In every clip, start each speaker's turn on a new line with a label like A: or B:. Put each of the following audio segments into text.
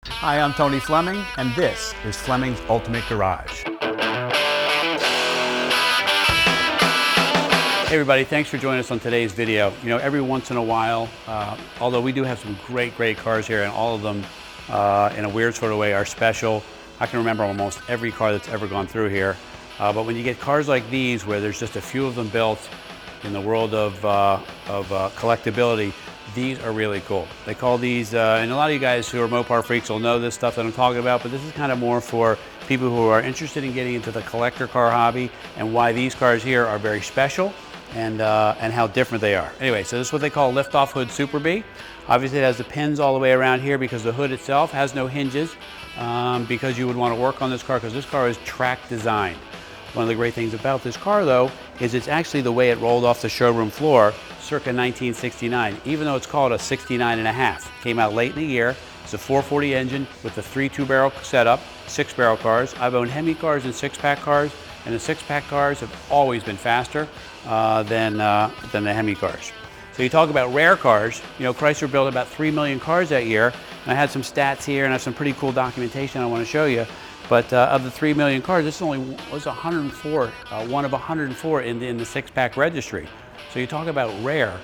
A: Hi, I'm Tony Fleming, and this is Fleming's Ultimate Garage. Hey everybody, thanks for joining us on today's video. You know, every once in a while, although we do have some great cars here, and all of them, in a weird sort of way, are special. I can remember almost every car that's ever gone through here. But when you get cars like these, where there's just a few of them built in the world of collectability, these are really cool. They call these, and a lot of you guys who are Mopar freaks will know this stuff that I'm talking about, but this is kind of more for people who are interested in getting into the collector car hobby, and why these cars here are very special, and how different they are. Anyway, so this is what they call lift-off hood Superbee. Obviously it has the pins all the way around here because the hood itself has no hinges, because you would want to work on this car because this car is track designed. One of the great things about this car though is it's actually the way it rolled off the showroom floor circa 1969, even though it's called a 69.5. Came out late in the year. It's a 440 engine with the 3 2-barrel setup, 6-barrel cars. I've owned HEMI cars and 6-pack cars, and the 6-pack cars have always been faster than the HEMI cars. So you talk about rare cars, you know, Chrysler built about 3 million cars that year, and I had some stats here and I have some pretty cool documentation I want to show you. But of the 3 million cars, this only was 104, one of 104 in the 6-pack registry. So you talk about rare.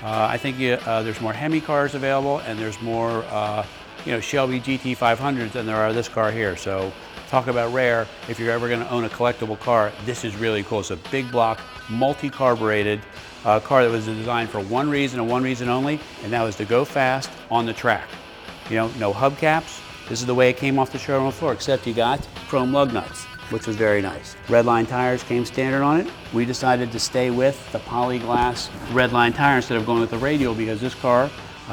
A: I think there's more HEMI cars available, and there's more Shelby GT500s than there are this car here. So talk about rare. If you're ever going to own a collectible car, this is really cool. It's a big block, multi-carbureted car that was designed for one reason and one reason only, and that was to go fast on the track. You know, no hubcaps. This is the way it came off the showroom floor, except you got chrome lug nuts, which was very nice. Redline tires came standard on it. We decided to stay with the polyglass redline tire instead of going with the radial because this car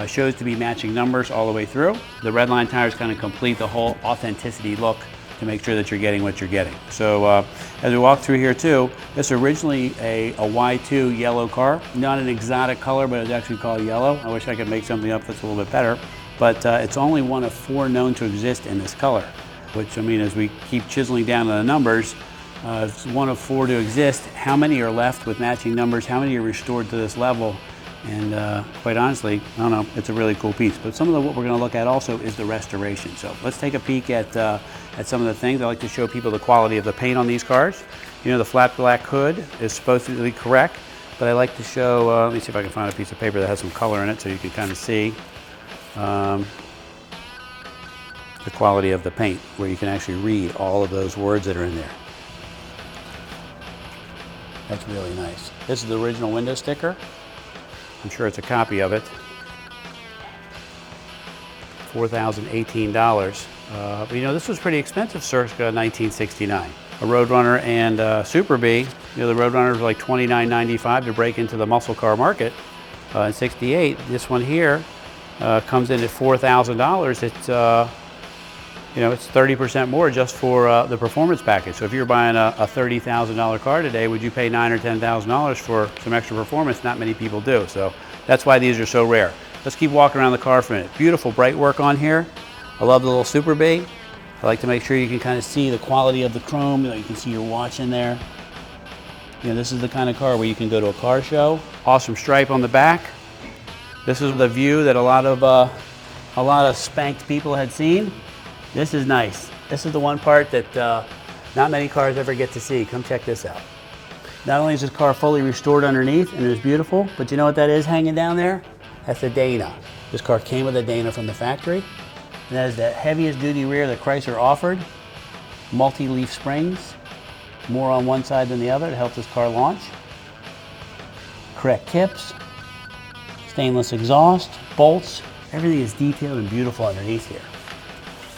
A: shows to be matching numbers all the way through. The redline tires kind of complete the whole authenticity look to make sure that you're getting what you're getting. So as we walk through here too, this is originally a Y2 yellow car, not an exotic color, but it's actually called yellow. I wish I could make something up that's a little bit better. But it's only one of 4 known to exist in this color, which, I mean, as we keep chiseling down to the numbers, it's one of 4 to exist. How many are left with matching numbers? How many are restored to this level? And quite honestly, I don't know, it's a really cool piece. But some of what we're going to look at also is the restoration. So let's take a peek at some of the things. I like to show people the quality of the paint on these cars. You know, the flat black hood is supposed to be correct, but I like to show, let me see if I can find a piece of paper that has some color in it so you can kind of see the quality of the paint, where you can actually read all of those words that are in there. That's really nice. This is the original window sticker. I'm sure it's a copy of it. $4,018. But you know, this was pretty expensive circa 1969. A Roadrunner and Superbee, you know, the Roadrunner was like $29.95 to break into the muscle car market. In '68, this one here comes in at $4,000. It's it's 30% more just for the performance package. So if you're buying a $30,000 car today, would you pay $9,000 or $10,000 for some extra performance? Not many people do. So that's why these are so rare. Let's keep walking around the car for a minute. Beautiful bright work on here. I love the little Superbee. I like to make sure you can kind of see the quality of the chrome. You can see your watch in there. You know, this is the kind of car where you can go to a car show. Awesome stripe on the back. This is the view that a lot of spanked people had seen. This is nice. This is the one part that not many cars ever get to see. Come check this out. Not only is this car fully restored underneath and it's beautiful, but you know what that is hanging down there? That's a Dana. This car came with a Dana from the factory. And that is the heaviest duty rear that Chrysler offered. Multi-leaf springs, more on one side than the other to help this car launch. Correct tips, stainless exhaust, bolts, everything is detailed and beautiful underneath here.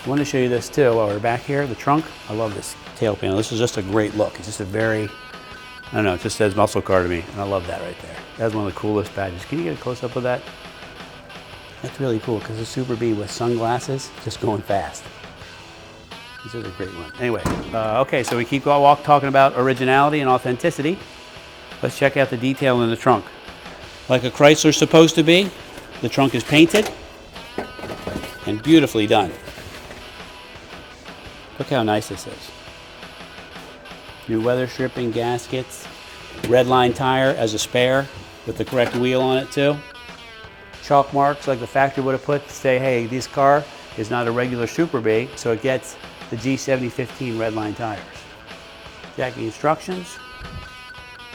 A: I want to show you this too while we're back here, the trunk. I love this tail panel. This is just a great look. It's just a very, I don't know, it just says muscle car to me, and I love that right there. That's one of the coolest badges. Can you get a close-up of that? That's really cool because the Superbee with sunglasses, just going fast. This is a great one. Anyway, okay, so we keep talking about originality and authenticity. Let's check out the detail in the trunk. Like a Chrysler's supposed to be, the trunk is painted and beautifully done. Look how nice this is. New weather stripping, gaskets, redline tire as a spare with the correct wheel on it too. Chalk marks like the factory would have put to say, hey, this car is not a regular Superbee, so it gets the G7015 redline tires. Jackie instructions,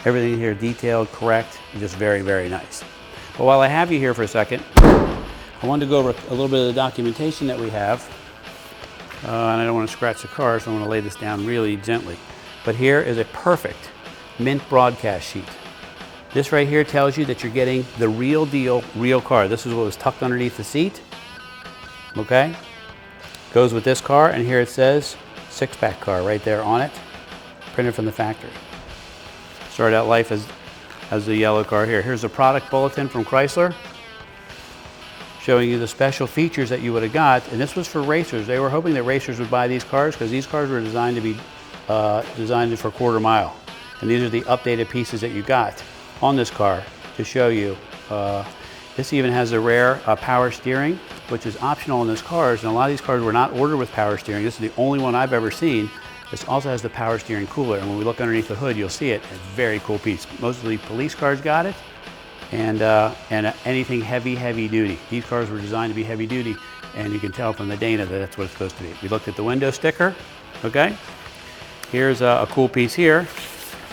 A: everything here detailed, correct, just very, very nice. But while I have you here for a second, I wanted to go over a little bit of the documentation that we have. And I don't want to scratch the car, so I'm going to lay this down really gently. But here is a perfect mint broadcast sheet. This right here tells you that you're getting the real deal, real car. This is what was tucked underneath the seat. Okay? Goes with this car, and here it says six-pack car right there on it, printed from the factory. Started out life as the yellow car here. Here's a product bulletin from Chrysler showing you the special features that you would have got, and this was for racers. They were hoping that racers would buy these cars because these cars were designed to be designed for quarter mile. And these are the updated pieces that you got on this car to show you. This even has a rare power steering, which is optional in these cars, and a lot of these cars were not ordered with power steering. This is the only one I've ever seen. This also has the power steering cooler, and when we look underneath the hood, you'll see it. It's a very cool piece. Most of the police cars got it, and anything heavy duty. These cars were designed to be heavy duty, and you can tell from the Dana that that's what it's supposed to be. We looked at the window sticker, okay? Here's a cool piece here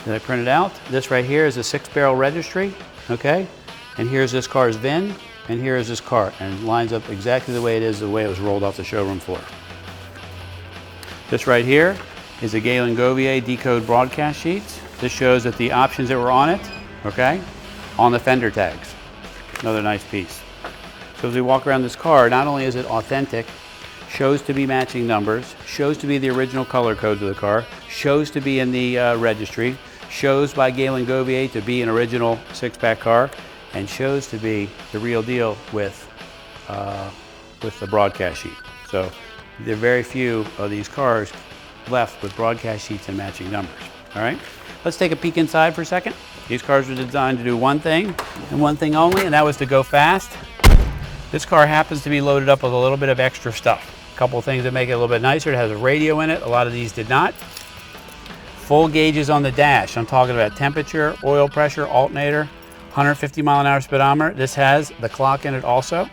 A: that I printed out. This right here is a 6-barrel registry, okay? And here's this car's VIN, and here is this car, and it lines up exactly the way it is, the way it was rolled off the showroom floor. This right here is a Galen Govier decode broadcast sheet. This shows that the options that were on it, okay, on the fender tags. Another nice piece. So as we walk around this car, not only is it authentic, shows to be matching numbers, shows to be the original color codes of the car, shows to be in the registry, shows by Galen Govier to be an original 6-pack car, and shows to be the real deal with the broadcast sheet. So there are very few of these cars left with broadcast sheets and matching numbers. All right, let's take a peek inside for a second. These cars were designed to do one thing and one thing only, and that was to go fast. This car happens to be loaded up with a little bit of extra stuff. A couple of things that make it a little bit nicer. It has a radio in it. A lot of these did not. Full gauges on the dash. I'm talking about temperature, oil pressure, alternator, 150 mile an hour speedometer. This has the clock in it also,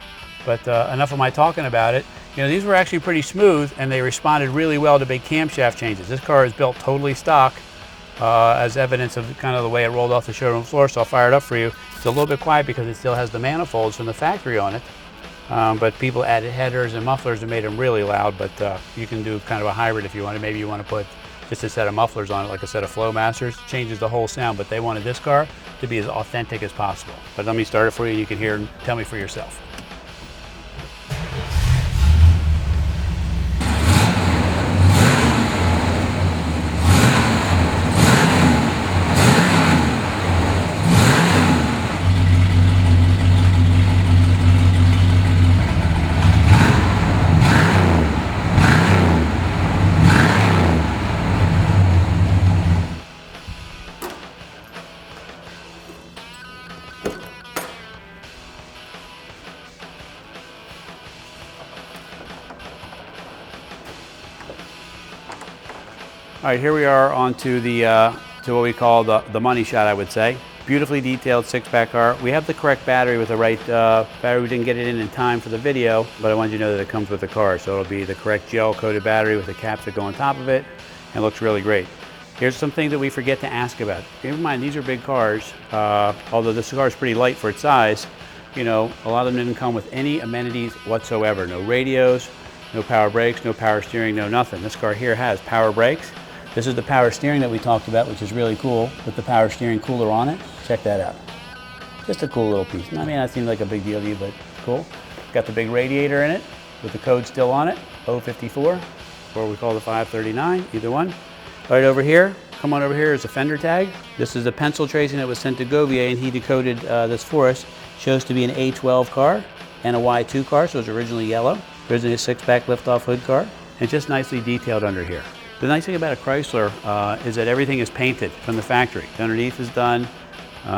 A: but enough of my talking about it. You know, these were actually pretty smooth, and they responded really well to big camshaft changes. This car is built totally stock, as evidence of kind of the way it rolled off the showroom floor, so I'll fire it up for you. It's a little bit quiet because it still has the manifolds from the factory on it, but people added headers and mufflers and made them really loud, but you can do kind of a hybrid if you wanted. Maybe you want to put just a set of mufflers on it, like a set of Flowmasters. Changes the whole sound, but they wanted this car to be as authentic as possible. But let me start it for you, and you can hear and tell me for yourself. All right, here we are onto the to what we call the money shot, I would say. Beautifully detailed 6-pack car. We have the correct battery with the right battery. We didn't get it in time for the video, but I wanted you to know that it comes with the car. So it'll be the correct gel-coated battery with the caps that go on top of it, and it looks really great. Here's some things that we forget to ask about. Keep in mind, these are big cars. Although this car is pretty light for its size, you know, a lot of them didn't come with any amenities whatsoever. No radios, no power brakes, no power steering, no nothing. This car here has power brakes. This is the power steering that we talked about, which is really cool, with the power steering cooler on it. Check that out. Just a cool little piece. I mean, that seems like a big deal to you, but cool. Got the big radiator in it, with the code still on it, 054, or we call the 539, either one. Right over here, come on over here, is a fender tag. This is a pencil tracing that was sent to Govier, and he decoded this for us. Shows to be an A12 car and a Y2 car, so it's originally yellow. Originally a 6-pack liftoff hood car, and just nicely detailed under here. The nice thing about a Chrysler is that everything is painted from the factory. The underneath is done. The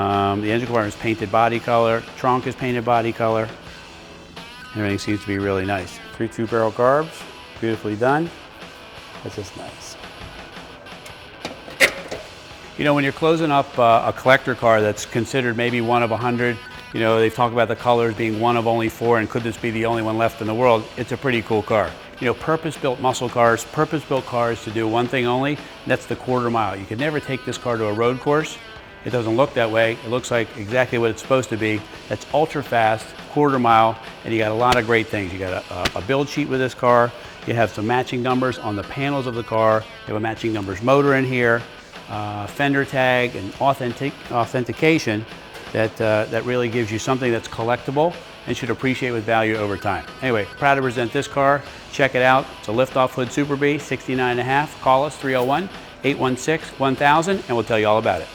A: engine compartment is painted body color. Trunk is painted body color. Everything seems to be really nice. 3 2-barrel carbs, beautifully done. That's just nice. You know, when you're closing up a collector car that's considered maybe one of 100, You know, they've talked about the colors being one of only 4, and could this be the only one left in the world? It's a pretty cool car. You know, purpose-built muscle cars, purpose-built cars to do one thing only, and that's the quarter mile. You could never take this car to a road course. It doesn't look that way. It looks like exactly what it's supposed to be. That's ultra fast, quarter mile, and you got a lot of great things. You got a build sheet with this car. You have some matching numbers on the panels of the car. You have a matching numbers motor in here, fender tag, and authentication that really gives you something that's collectible and should appreciate with value over time. Anyway, proud to present this car. Check it out. It's a lift-off hood Superbee, 69.5. Call us 301-816-1000 and we'll tell you all about it.